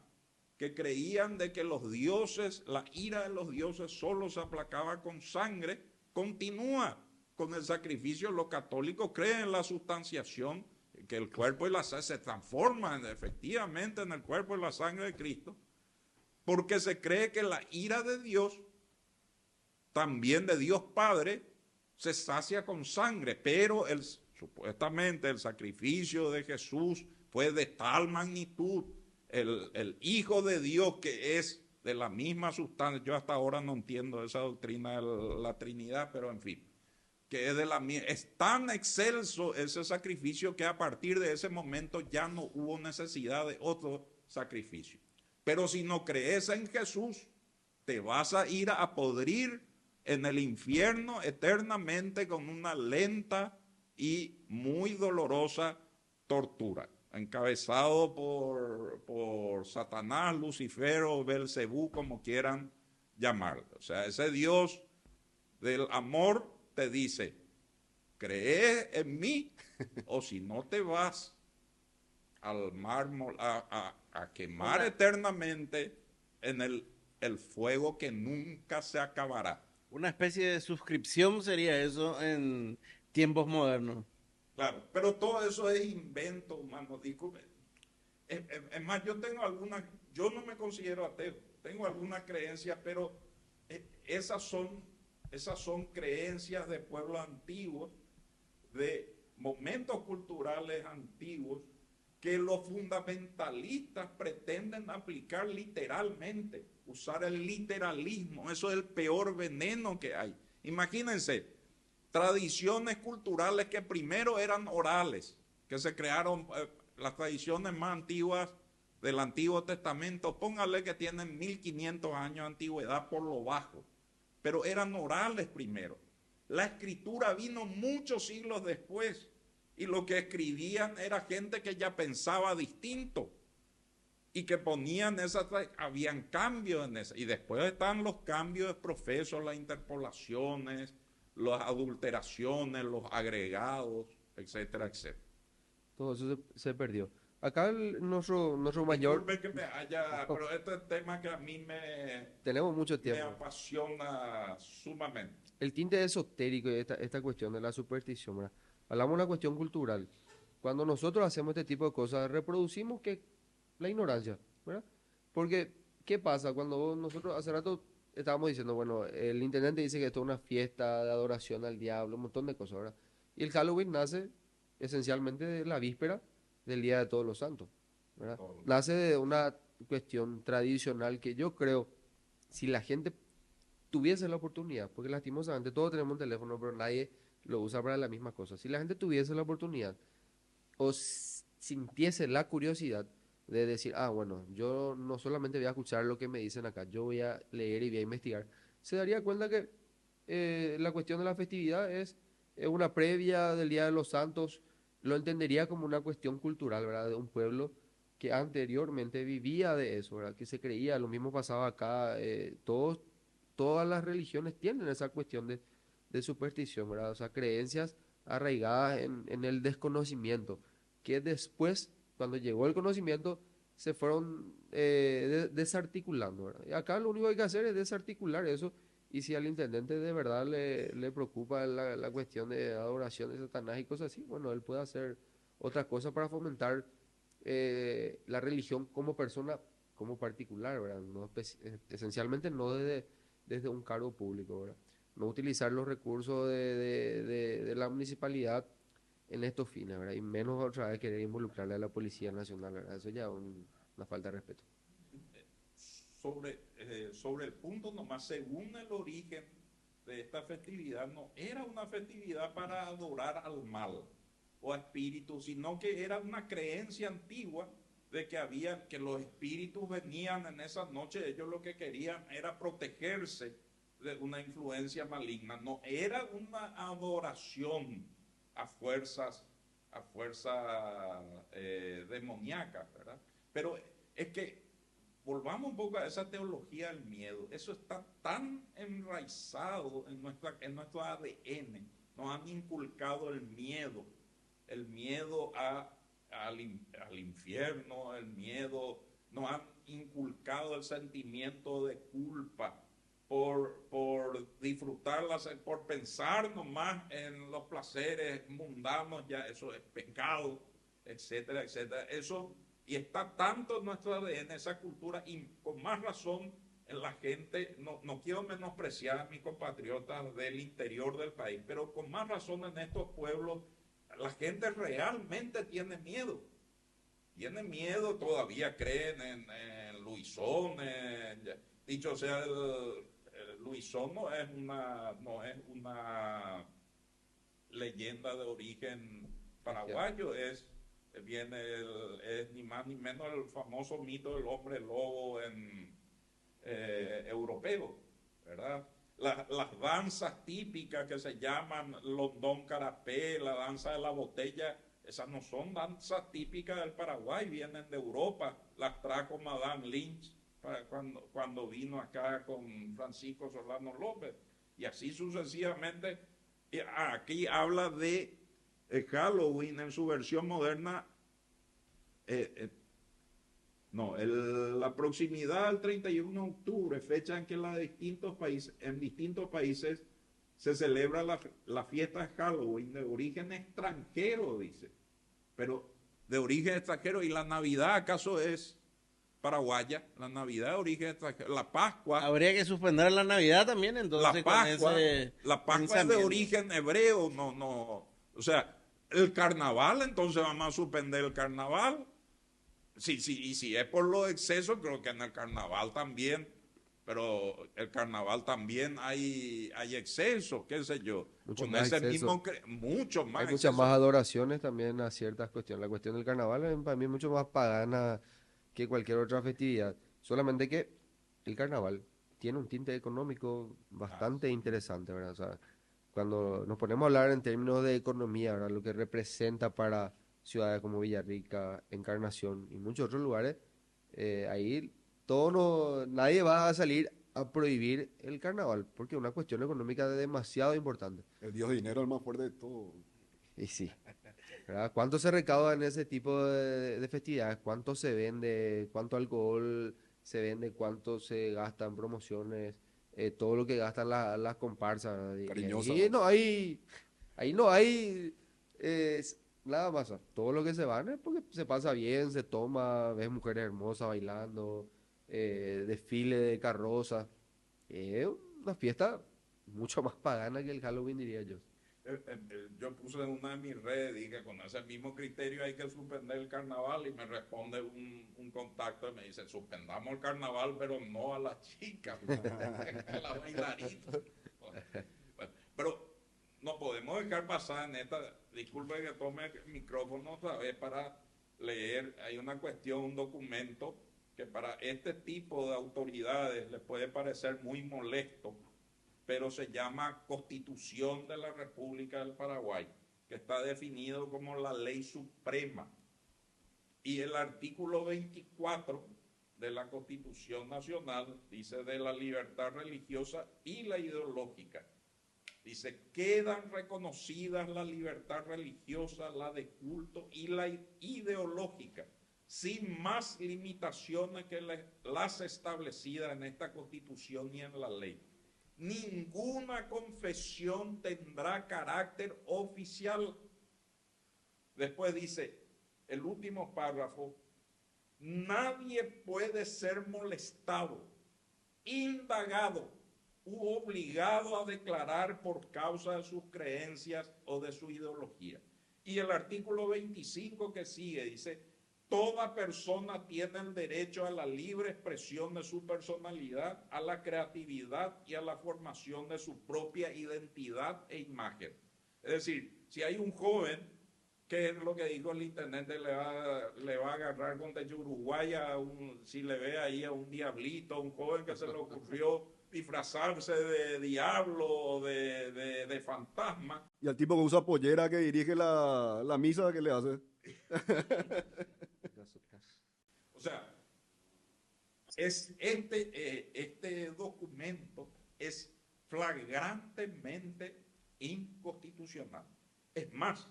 que creían de que los dioses, la ira de los dioses solo se aplacaba con sangre, continúa con el sacrificio. Los católicos creen en la sustanciación, que el cuerpo y la sangre se transforman efectivamente en el cuerpo y la sangre de Cristo, porque se cree que la ira de Dios, también de Dios Padre, se sacia con sangre, pero supuestamente el sacrificio de Jesús fue de tal magnitud, el Hijo de Dios, que es de la misma sustancia. Yo hasta ahora no entiendo esa doctrina de la Trinidad, pero en fin, que es tan excelso ese sacrificio que a partir de ese momento ya no hubo necesidad de otro sacrificio. Pero si no crees en Jesús, te vas a ir a podrir en el infierno eternamente con una lenta y muy dolorosa tortura, encabezado por Satanás, Lucifer o Belcebú, como quieran llamarlo. O sea, ese Dios del amor te dice, cree en mí, o si no te vas al mármol, a quemar eternamente en el fuego que nunca se acabará. Una especie de suscripción sería eso en tiempos modernos. Claro, pero todo eso es invento humano. Disculpe. Es más, yo no me considero ateo, tengo algunas creencias, pero esas son creencias de pueblos antiguos, de momentos culturales antiguos, que los fundamentalistas pretenden aplicar literalmente, usar el literalismo. Eso es el peor veneno que hay. Imagínense, tradiciones culturales que primero eran orales, que se crearon, las tradiciones más antiguas del Antiguo Testamento, póngale que tienen 1500 años de antigüedad por lo bajo, pero eran orales primero. La escritura vino muchos siglos después y lo que escribían era gente que ya pensaba distinto y que ponían habían cambios en esa. Y después están los cambios de profesos, las interpolaciones, las adulteraciones, los agregados, etcétera, etcétera. Todo eso se perdió. Acá nuestro mayor, Disculpe que pero este es tema que a mí tenemos mucho me tiempo. apasiona sumamente. El tinte esotérico y esta cuestión de la superstición, ¿verdad? Hablamos de una cuestión cultural. Cuando nosotros hacemos este tipo de cosas, reproducimos la ignorancia, ¿verdad? Porque, ¿qué pasa? Cuando nosotros hace rato estábamos diciendo, bueno, el intendente dice que esto es una fiesta de adoración al diablo, un montón de cosas, ¿verdad? Y el Halloween nace esencialmente de la víspera del Día de Todos los Santos, ¿verdad? Nace de una cuestión tradicional que yo creo, si la gente tuviese la oportunidad, porque lastimosamente todos tenemos un teléfono, pero nadie lo usa para la misma cosa. Si la gente tuviese la oportunidad o sintiese la curiosidad de decir, ah, bueno, yo no solamente voy a escuchar lo que me dicen acá, yo voy a leer y voy a investigar, se daría cuenta que la cuestión de la festividad es una previa del Día de los Santos, lo entendería como una cuestión cultural, ¿verdad? De un pueblo que anteriormente vivía de eso, ¿verdad? Que se creía, lo mismo pasaba acá, todas las religiones tienen esa cuestión de superstición, ¿verdad? O sea, creencias arraigadas en el desconocimiento, que después, cuando llegó el conocimiento, se fueron desarticulando, ¿verdad? Y acá lo único que hay que hacer es desarticular eso, y si al intendente de verdad le preocupa la cuestión de adoración de Satanás y cosas así, bueno, él puede hacer otra cosa para fomentar la religión como persona, como particular, ¿verdad? No, esencialmente no desde un cargo público, ¿verdad? No utilizar los recursos de la municipalidad en estos fines, ¿verdad? Y menos otra vez querer involucrarle a la Policía Nacional, ¿verdad? Eso ya es una falta de respeto. Sobre el punto nomás, según el origen de esta festividad, no era una festividad para adorar al mal o a espíritus, sino que era una creencia antigua de que los espíritus venían en esas noches. Ellos lo que querían era protegerse de una influencia maligna. No era una adoración a fuerzas demoníacas, ¿verdad? Pero es que volvamos un poco a esa teología del miedo. Eso está tan enraizado en nuestro ADN. Nos han inculcado el miedo al infierno, el miedo, nos han inculcado el sentimiento de culpa por disfrutarlas, por pensar nomás en los placeres mundanos, ya eso es pecado, etcétera, etcétera. Eso, y está tanto en nuestro ADN esa cultura, y con más razón en la gente. No quiero menospreciar a mis compatriotas del interior del país, pero con más razón en estos pueblos la gente realmente tiene miedo. Tiene miedo, todavía creen en luisones. Dicho sea, el luisón no es una leyenda de origen paraguayo, es ni más ni menos el famoso mito del hombre lobo europeo, ¿verdad? Las danzas típicas que se llaman londón carapé, la danza de la botella, esas no son danzas típicas del Paraguay, vienen de Europa, las trajo Madame Lynch cuando vino acá con Francisco Solano López, y así sucesivamente. Aquí habla de Halloween en su versión moderna, eh, eh, no, la proximidad al 31 de octubre, fecha en que en distintos países se celebra la fiesta de Halloween de origen extranjero, dice. Pero de origen extranjero, ¿y la Navidad acaso es paraguaya? La Navidad de origen extranjero. La Pascua, Habría que suspender la Navidad también, entonces, con ese la Pascua es de pensamiento. origen hebreo, no. O sea, el carnaval, entonces vamos a suspender el carnaval. Sí, sí, y si es por los excesos, creo que en el carnaval también, pero el carnaval también hay excesos, qué sé yo. Mucho Con más ese exceso. mismo, mucho más Hay muchas excesos. más adoraciones también a ciertas cuestiones. La cuestión del carnaval para mí es mucho más pagana que cualquier otra festividad. Solamente que el carnaval tiene un tinte económico Ah, bastante interesante, ¿verdad? O sea, cuando nos ponemos a hablar en términos de economía, ¿verdad? Lo que representa para ciudades como Villarrica, Encarnación y muchos otros lugares, ahí nadie va a salir a prohibir el carnaval, porque es una cuestión económica demasiado importante. El dios dinero es el más fuerte de todo. Y sí, ¿verdad? ¿Cuánto se recauda en ese tipo de festividades? ¿Cuánto se vende? ¿Cuánto alcohol se vende? ¿Cuánto se gasta en promociones? Todo lo que gastan las comparsas, ¿verdad? Y Cariñosa, ahí no hay nada más. Todo lo que se van es porque se pasa bien, se toma, ves mujeres hermosas bailando, desfile de carrozas. Es una fiesta mucho más pagana que el Halloween, diría yo. Yo puse en una de mis redes, dije, con ese mismo criterio hay que suspender el carnaval y me responde un contacto y me dice, suspendamos el carnaval, pero no a las chicas, a las bailaritas. Bueno, pero no podemos dejar pasar en esta, disculpe que tome el micrófono otra vez para leer, hay una cuestión, un documento que para este tipo de autoridades les puede parecer muy molesto, pero se llama Constitución de la República del Paraguay, que está definido como la ley suprema. Y el artículo 24 de la Constitución Nacional dice de la libertad religiosa y la ideológica. Dice, quedan reconocidas la libertad religiosa, la de culto y la ideológica, sin más limitaciones que las establecidas en esta Constitución y en la ley. Ninguna confesión tendrá carácter oficial. Después dice, el último párrafo, nadie puede ser molestado, indagado u obligado a declarar por causa de sus creencias o de su ideología. Y el artículo 25 que sigue dice, toda persona tiene el derecho a la libre expresión de su personalidad, a la creatividad y a la formación de su propia identidad e imagen. Es decir, si hay un joven, que es lo que dijo el intendente, le va a agarrar con techo uruguaya, si le ve ahí a un diablito, un joven que se le ocurrió disfrazarse de diablo o de fantasma. y al tipo que usa pollera que dirige la misa que le hace. O sea, este documento es flagrantemente inconstitucional. Es más,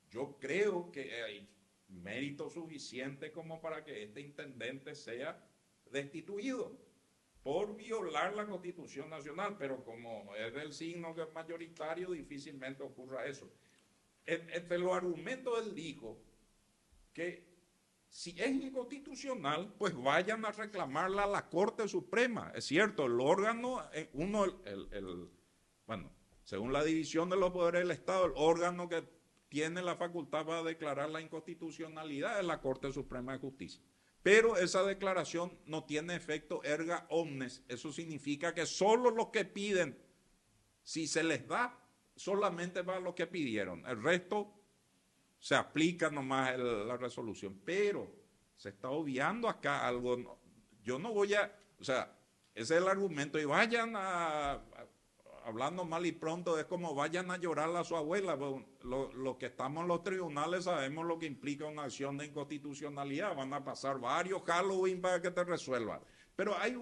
yo creo que hay mérito suficiente como para que este intendente sea destituido por violar la Constitución Nacional, pero como es del signo que es mayoritario, difícilmente ocurra eso. Entre los argumentos él dijo que si es inconstitucional, pues vayan a reclamarla a la Corte Suprema. Es cierto, el órgano, bueno, según la división de los poderes del Estado, el órgano que tiene la facultad para declarar la inconstitucionalidad es la Corte Suprema de Justicia. Pero esa declaración no tiene efecto erga omnes. Eso significa que solo los que piden, si se les da, solamente para los que pidieron. El resto se aplica nomás la resolución. Pero se está obviando acá algo. Yo no voy a, o sea, ese es el argumento. Y vayan hablando mal y pronto, es como vayan a llorar a su abuela. Los que estamos en los tribunales sabemos lo que implica una acción de inconstitucionalidad. Van a pasar varios Halloween para que te resuelvan. Pero hay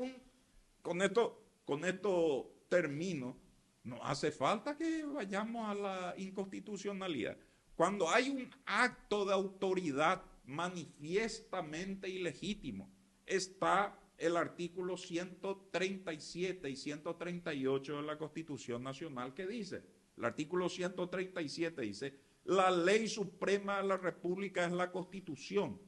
con esto termino, no hace falta que vayamos a la inconstitucionalidad. Cuando hay un acto de autoridad manifiestamente ilegítimo. Está el artículo 137 y 138 de la Constitución Nacional que dice, el artículo 137 dice, la ley suprema de la República es la Constitución.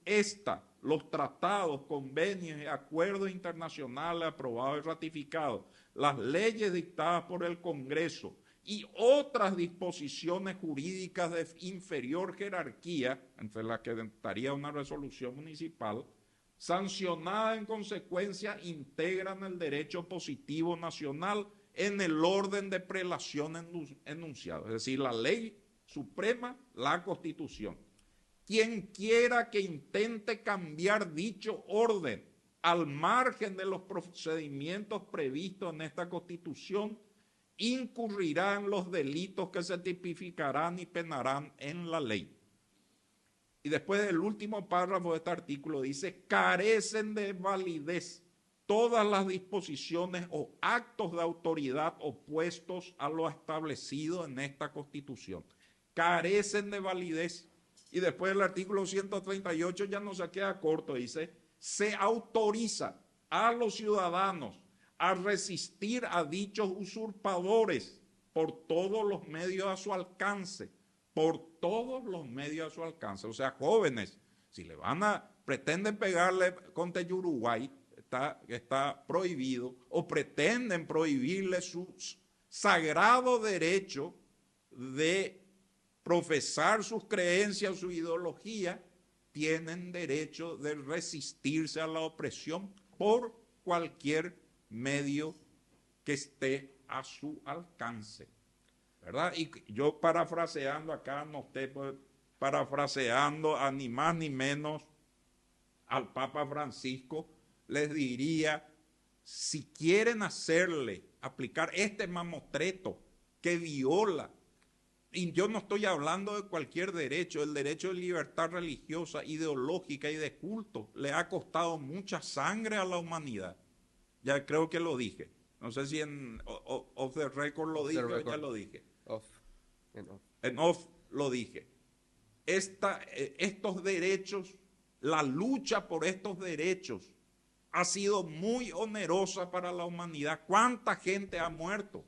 Esta, los tratados, convenios y acuerdos internacionales aprobados y ratificados, las leyes dictadas por el Congreso y otras disposiciones jurídicas de inferior jerarquía, entre las que estaría una resolución municipal, sancionada en consecuencia, integran el derecho positivo nacional en el orden de prelación enunciado. Es decir, la ley suprema, la Constitución. Quien quiera que intente cambiar dicho orden al margen de los procedimientos previstos en esta Constitución, incurrirá en los delitos que se tipificarán y penarán en la ley. Y después del último párrafo de este artículo dice, carecen de validez todas las disposiciones o actos de autoridad opuestos a lo establecido en esta Constitución. Carecen de validez. Y después del artículo 138 ya no se queda corto, dice, se autoriza a los ciudadanos a resistir a dichos usurpadores por todos los medios a su alcance, por todos los medios a su alcance. O sea, jóvenes, si le pretenden pegarle contra Uruguay, está prohibido, o pretenden prohibirle su sagrado derecho de profesar sus creencias, su ideología, tienen derecho de resistirse a la opresión por cualquier medio que esté a su alcance, ¿verdad? Y yo parafraseando acá, no estoy parafraseando a ni más ni menos al Papa Francisco, les diría, si quieren aplicar este mamotreto que viola, y yo no estoy hablando de cualquier derecho, el derecho de libertad religiosa, ideológica y de culto, le ha costado mucha sangre a la humanidad. Ya creo que lo dije. No sé si en off the record lo dije o ya lo dije. En off lo dije. Estos derechos, la lucha por estos derechos ha sido muy onerosa para la humanidad. ¿Cuánta gente ha muerto?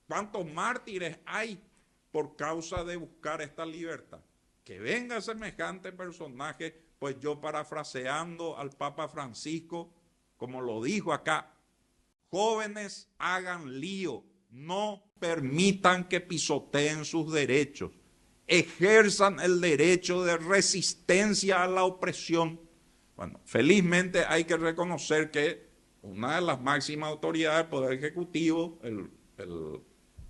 ¿Cuántos mártires hay por causa de buscar esta libertad? Que venga semejante personaje, pues yo parafraseando al Papa Francisco, como lo dijo acá, jóvenes hagan lío, no permitan que pisoteen sus derechos, ejerzan el derecho de resistencia a la opresión. Bueno, felizmente hay que reconocer que una de las máximas autoridades del Poder Ejecutivo,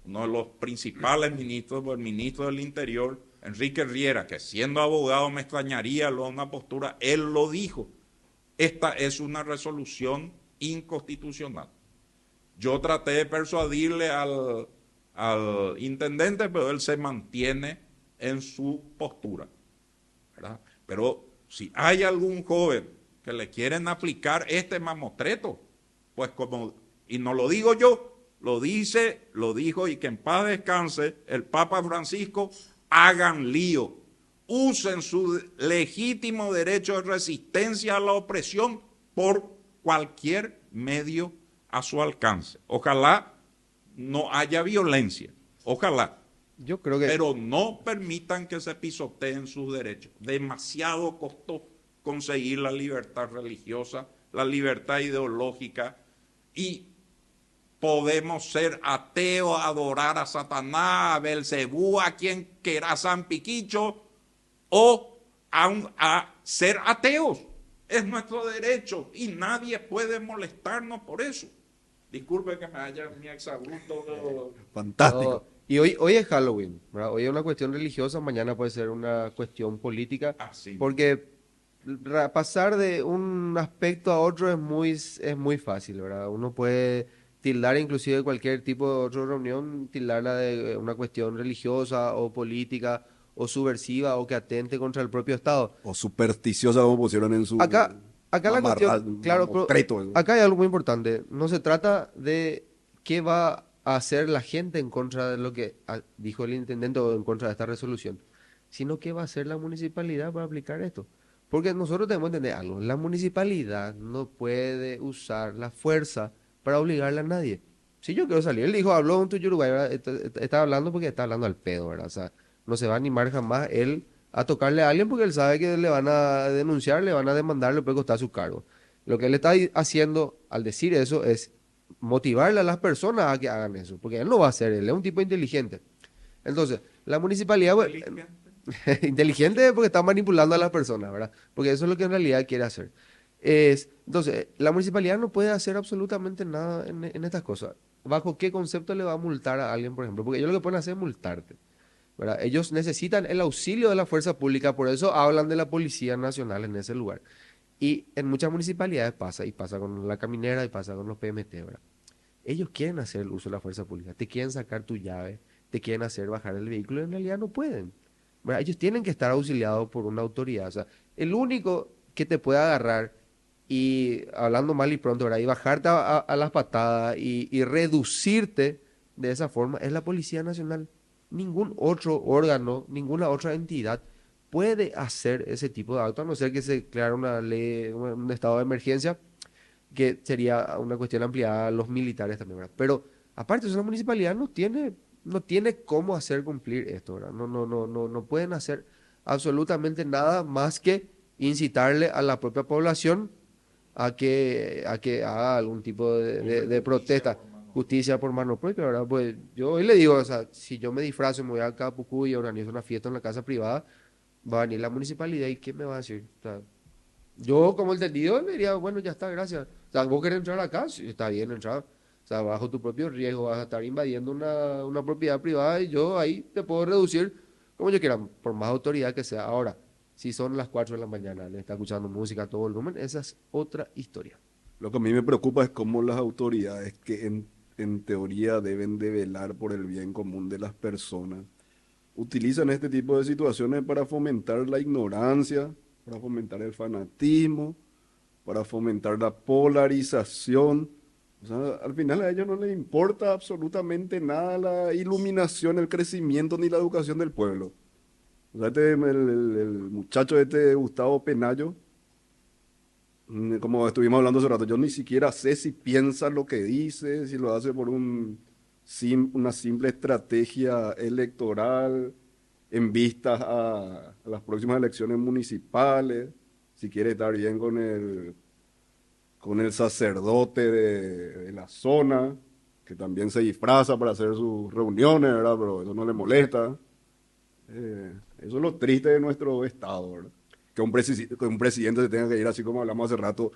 uno de los principales ministros, el ministro del Interior, Enrique Riera, que siendo abogado me extrañaría una postura, él lo dijo, esta es una resolución inconstitucional. Yo traté de persuadirle al intendente, pero él se mantiene en su postura, ¿verdad? Pero si hay algún joven que le quieren aplicar este mamotreto, pues y no lo digo yo, lo dijo y que en paz descanse el Papa Francisco, hagan lío, usen su legítimo derecho de resistencia a la opresión por cualquier medio a su alcance. Ojalá no haya violencia, ojalá. Yo creo que... Pero no permitan que se pisoteen sus derechos. Demasiado costó conseguir la libertad religiosa, la libertad ideológica, y podemos ser ateos, adorar a Satanás, a Belcebú, a quien quiera, a San Piquicho, o a ser ateos. Es nuestro derecho y nadie puede molestarnos por eso. Disculpe que me haya mi exabrupto. Fantástico. Y hoy es Halloween, ¿verdad? Hoy es una cuestión religiosa, mañana puede ser una cuestión política, Sí. porque pasar de un aspecto a otro es muy fácil, ¿verdad? Uno puede tildar inclusive cualquier tipo de otra reunión, tildarla de una cuestión religiosa o política o subversiva o que atente contra el propio Estado. O supersticiosa, como pusieron en su... Acá la cuestión, claro, acá hay algo muy importante. No se trata de qué va a hacer la gente en contra de lo que dijo el intendente o en contra de esta resolución. sino qué va a hacer la municipalidad para aplicar esto. Porque nosotros tenemos que entender algo, la municipalidad no puede usar la fuerza para obligarle a nadie. Si yo quiero salir, él dijo, habló un tuyo Uruguay, ¿verdad? Está hablando porque está hablando al pedo, ¿verdad? O sea, no se va a animar jamás él a tocarle a alguien porque él sabe que le van a denunciar, le van a demandar, le puede costar su cargo. Lo que él está haciendo al decir eso es motivarle a las personas a que hagan eso, porque él no va a hacer, él es un tipo inteligente. Entonces, la municipalidad, bueno, Inteligente. inteligente porque está manipulando a las personas, ¿verdad? Porque eso es lo que en realidad quiere hacer. Entonces, la municipalidad no puede hacer absolutamente nada en estas cosas. ¿Bajo qué concepto le va a multar a alguien, por ejemplo? Porque ellos lo que pueden hacer es multarte, ¿verdad? Ellos necesitan el auxilio de la fuerza pública, por eso hablan de la Policía Nacional en ese lugar. Y en muchas municipalidades pasa, y pasa con la caminera, y pasa con los PMT, ¿verdad? Ellos quieren hacer el uso de la fuerza pública, te quieren sacar tu llave, te quieren hacer bajar el vehículo, y en realidad no pueden, ¿verdad? Ellos tienen que estar auxiliados por una autoridad. O sea, el único que te puede agarrar y, hablando mal y pronto, ¿verdad? Y bajarte a las patadas y reducirte de esa forma es la Policía Nacional. Ningún otro órgano, ninguna otra entidad puede hacer ese tipo de acto, a no ser que se declare una ley, un estado de emergencia, que sería una cuestión ampliada a los militares también, ¿verdad? Pero aparte, eso, la municipalidad no tiene cómo hacer cumplir esto, ¿verdad? No pueden hacer absolutamente nada más que incitarle a la propia población a que haga algún tipo de protesta, justicia por mano propia, ¿verdad? Pues yo hoy le digo, o sea, si yo me disfrazo y me voy a Capucú y organizo una fiesta en la casa privada, va a venir la municipalidad y ¿qué me va a decir? O sea, yo, como entendido, le diría, bueno, ya está, gracias. O sea, vos querés entrar acá, sí, está bien entrar. O sea, bajo tu propio riesgo, vas a estar invadiendo una propiedad privada y yo ahí te puedo reducir como yo quiera, por más autoridad que sea. Ahora, si son las 4 de la mañana, le está escuchando música a todo volumen, esa es otra historia. Lo que a mí me preocupa es cómo las autoridades que en teoría deben de velar por el bien común de las personas utilizan este tipo de situaciones para fomentar la ignorancia, para fomentar el fanatismo, para fomentar la polarización. O sea, al final a ellos no les importa absolutamente nada la iluminación, el crecimiento ni la educación del pueblo. O sea, el muchacho Gustavo Penayo, como estuvimos hablando hace rato, yo ni siquiera sé si piensa lo que dice, si lo hace por una simple estrategia electoral en vistas a las próximas elecciones municipales, si quiere estar bien con el sacerdote de la zona, que también se disfraza para hacer sus reuniones, ¿verdad? Pero eso no le molesta. Eso es lo triste de nuestro estado, ¿verdad? Que un presidente se tenga que ir, así como hablamos hace rato,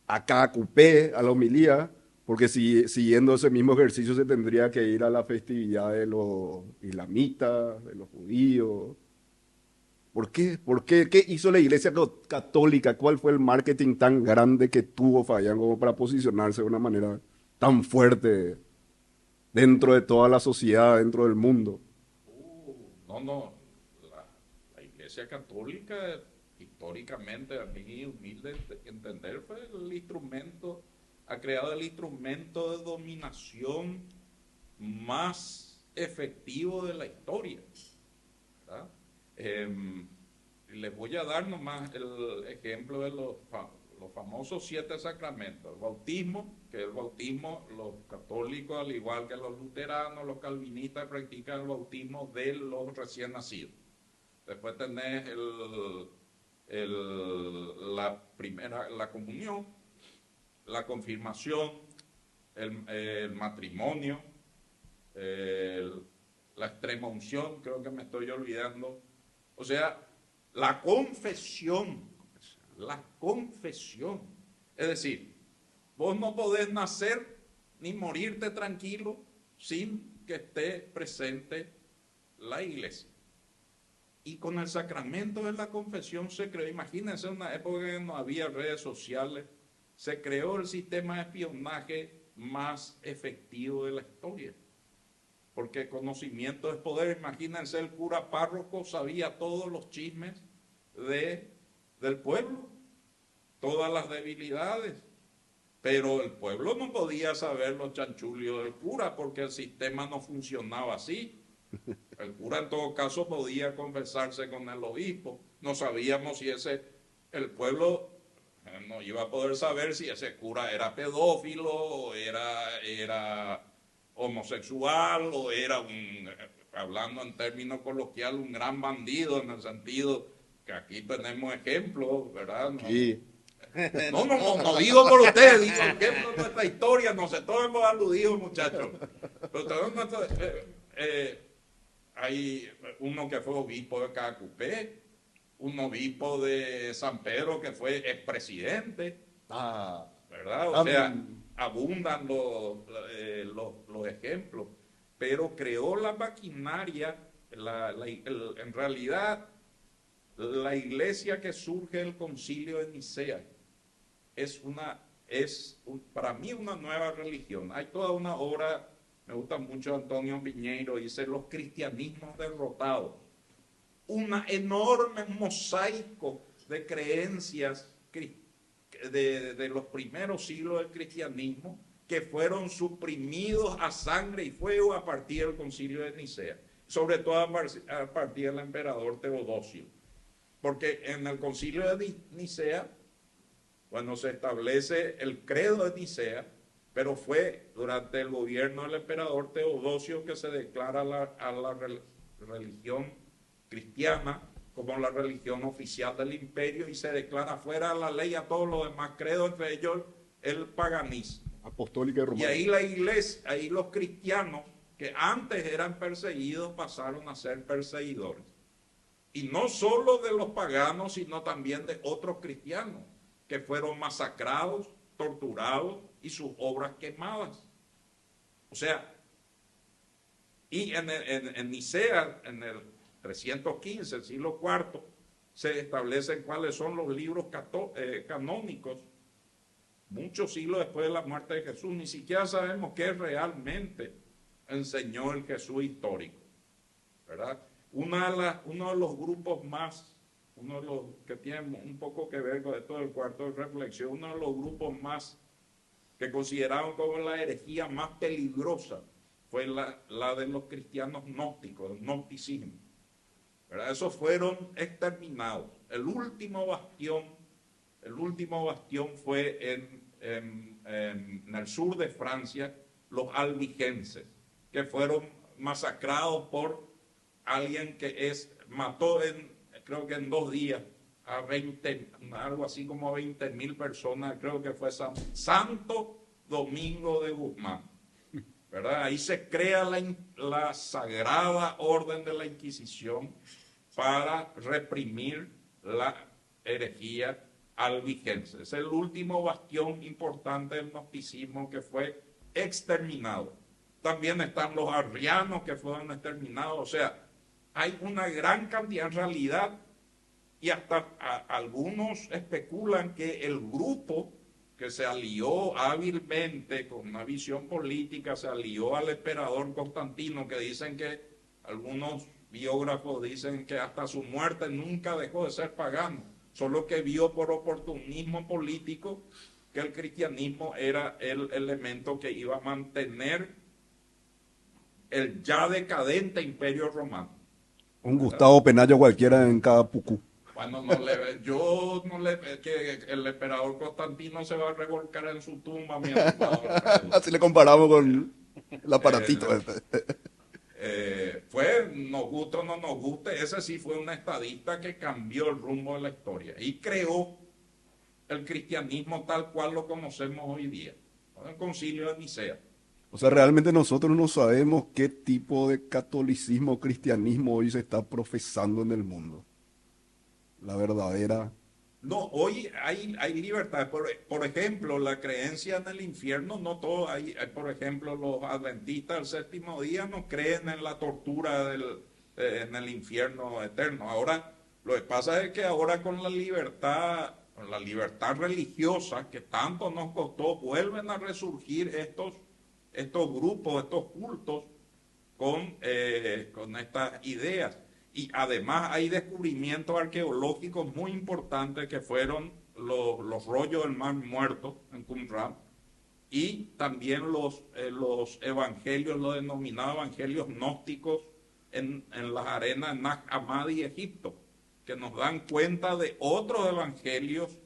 a cada cupé, a la homilía, porque siguiendo ese mismo ejercicio se tendría que ir a la festividad de los islamitas, de los judíos. ¿Por qué? ¿Por qué? ¿Qué hizo la Iglesia Católica? ¿Cuál fue el marketing tan grande que tuvo Fabián como para posicionarse de una manera tan fuerte dentro de toda la sociedad, dentro del mundo? No. La Iglesia Católica, históricamente, a mi humilde entender, fue el instrumento, ha creado el instrumento de dominación más efectivo de la historia, ¿verdad? Les voy a dar nomás el ejemplo de los famosos 7 sacramentos. El bautismo, que el bautismo, los católicos, al igual que los luteranos, los calvinistas, practican el bautismo de los recién nacidos. Después tenés la comunión, la confirmación, el matrimonio, la extrema unción, creo que me estoy olvidando. O sea, la confesión. Es decir, vos no podés nacer ni morirte tranquilo sin que esté presente la iglesia. Y con el sacramento de la confesión se creó, imagínense, en una época en que no había redes sociales, se creó el sistema de espionaje más efectivo de la historia. Porque conocimiento es poder. Imagínense, el cura párroco sabía todos los chismes del pueblo, todas las debilidades. Pero el pueblo no podía saber los chanchullos del cura porque el sistema no funcionaba así. El cura en todo caso podía conversarse con el obispo. No sabíamos si el pueblo no iba a poder saber si ese cura era pedófilo, o era homosexual, o era hablando en términos coloquiales, un gran bandido, en el sentido que aquí tenemos ejemplos, ¿verdad? Sí. No digo por ustedes, digo ejemplos de nuestra historia, no sé, todos hemos aludido, muchachos. Pero hay uno que fue obispo de Cacupé, un obispo de San Pedro que fue expresidente, ¿verdad? O sea, abundan los ejemplos, pero creó la maquinaria, en realidad la iglesia que surge del concilio de Nicea para mí una nueva religión. Hay toda una obra, me gusta mucho Antonio Piñeiro, dice Los cristianismos derrotados. Un enorme mosaico de creencias de los primeros siglos del cristianismo que fueron suprimidos a sangre y fuego a partir del concilio de Nicea, sobre todo a partir del emperador Teodosio. Porque en el concilio de Nicea, bueno, se establece el credo de Nicea, pero fue durante el gobierno del emperador Teodosio que se declara a la religión cristiana como la religión oficial del imperio y se declara fuera de la ley a todos los demás credos, entre ellos el paganismo. Apostólica y romana. Y ahí la iglesia, ahí los cristianos que antes eran perseguidos pasaron a ser perseguidores. Y no solo de los paganos, sino también de otros cristianos que fueron masacrados, torturados y sus obras quemadas. O sea, y en Nicea, en el 315, el siglo IV, se establecen cuáles son los libros canónicos. Muchos siglos después de la muerte de Jesús, ni siquiera sabemos qué realmente enseñó el Jesús histórico, ¿verdad? Uno de los grupos más, uno de los que tiene un poco que ver con esto del cuarto de reflexión, uno de los grupos más que consideraron como la herejía más peligrosa fue la de los cristianos gnósticos, el gnosticismo, ¿verdad? Esos fueron exterminados. El último bastión fue en el sur de Francia, los albigenses, que fueron masacrados por alguien que mató creo que en 2 días a 20, algo así como a 20.000 personas, creo que fue Santo Domingo de Guzmán, ¿verdad? Ahí se crea la sagrada orden de la Inquisición para reprimir la herejía albigense. Es el último bastión importante del gnosticismo que fue exterminado. También están los arrianos que fueron exterminados. O sea, hay una gran cantidad en realidad, y hasta algunos especulan que el grupo que se alió hábilmente con una visión política, se alió al emperador Constantino, que dicen que algunos biógrafos dicen que hasta su muerte nunca dejó de ser pagano, solo que vio por oportunismo político que el cristianismo era el elemento que iba a mantener el ya decadente imperio romano. Un Gustavo Penayo cualquiera en cada pucú. Bueno, que el emperador Constantino se va a revolcar en su tumba, mi estimado Alfredo. Así le comparamos con el aparatito. Nos guste o no nos guste, ese sí fue un estadista que cambió el rumbo de la historia y creó el cristianismo tal cual lo conocemos hoy día, el concilio de Nicea. O sea, realmente nosotros no sabemos qué tipo de catolicismo o cristianismo hoy se está profesando en el mundo. La verdadera. No, hoy hay libertad. Por ejemplo, la creencia en el infierno, no todo. Por ejemplo, los adventistas del séptimo día no creen en la tortura en el infierno eterno. Ahora, lo que pasa es que ahora con la libertad religiosa que tanto nos costó, vuelven a resurgir estos grupos, estos cultos con estas ideas. Y además hay descubrimientos arqueológicos muy importantes que fueron los rollos del Mar Muerto en Qumran y también los evangelios, los denominados evangelios gnósticos en las arenas de Nag Hammadi y Egipto, que nos dan cuenta de otros evangelios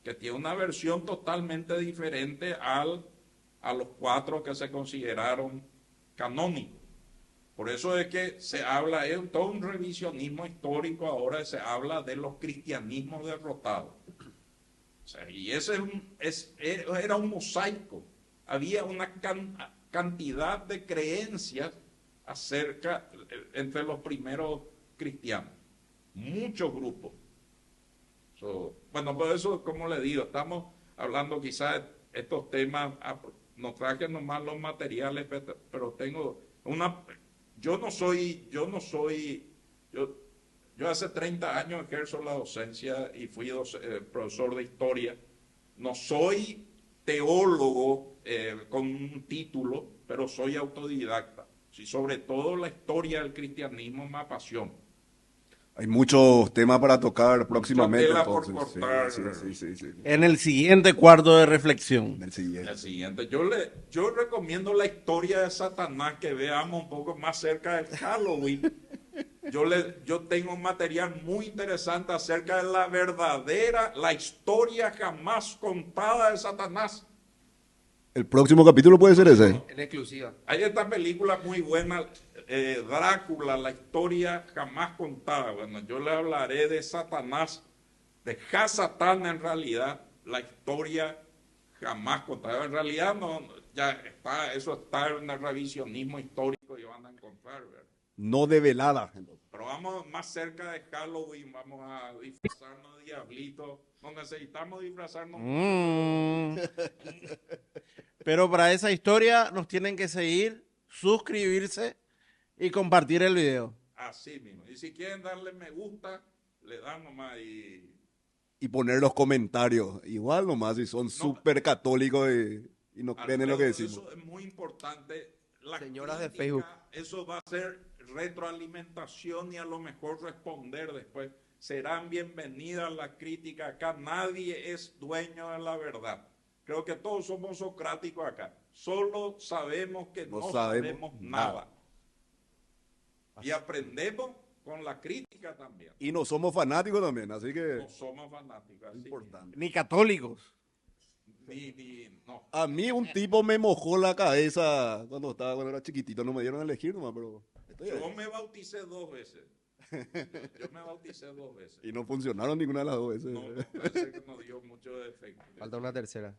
que tienen una versión totalmente diferente a los 4 que se consideraron canónicos. Por eso es que se habla, es todo un revisionismo histórico, ahora se habla de los cristianismos derrotados. O sea, y ese era un mosaico. Había una cantidad de creencias entre los primeros cristianos. Muchos grupos. Bueno, por eso, como le digo, estamos hablando quizás de estos temas, no traje nomás los materiales, pero tengo una... Yo hace 30 años ejerzo la docencia y fui profesor de historia. No soy teólogo con un título, pero soy autodidacta. Sí, sobre todo la historia del cristianismo me apasiona. Hay muchos temas para tocar próximamente. Tela por Entonces, cortar. sí. En el siguiente cuarto de reflexión. En el siguiente. El siguiente. Yo recomiendo la historia de Satanás, que veamos un poco más cerca del Halloween. Yo tengo un material muy interesante acerca de la historia jamás contada de Satanás. El próximo capítulo puede ser ese. En exclusiva. Hay esta película muy buena, Drácula, la historia jamás contada. Bueno, yo le hablaré de Satanás, de Hasatán en realidad, la historia jamás contada. En realidad eso está en el revisionismo histórico y van a encontrar, ¿verdad? No develada. Pero vamos más cerca de Halloween, vamos a disfrazarnos de diablitos. No necesitamos disfrazarnos. Pero para esa historia nos tienen que seguir, suscribirse y compartir el video. Así mismo. Y si quieren darle me gusta, le dan nomás Y poner los comentarios. Igual nomás, si son súper católicos y no creen en lo que decimos. Eso es muy importante. La Señoras de crítica, Facebook. Eso va a ser retroalimentación y a lo mejor responder después. Serán bienvenidas las críticas acá. Nadie es dueño de la verdad. Creo que todos somos socráticos acá. Solo sabemos que no sabemos nada. Y aprendemos con la crítica también. Y no somos fanáticos también, así que No somos fanáticos. Así importante. Ni católicos. No. A mí un tipo me mojó la cabeza cuando era chiquitito, no me dieron a elegir nomás, pero Yo me bauticé 2 veces. Yo me bauticé 2 veces. y no funcionaron ninguna de las dos veces. No, parece que no dio mucho efecto. Falta una tercera.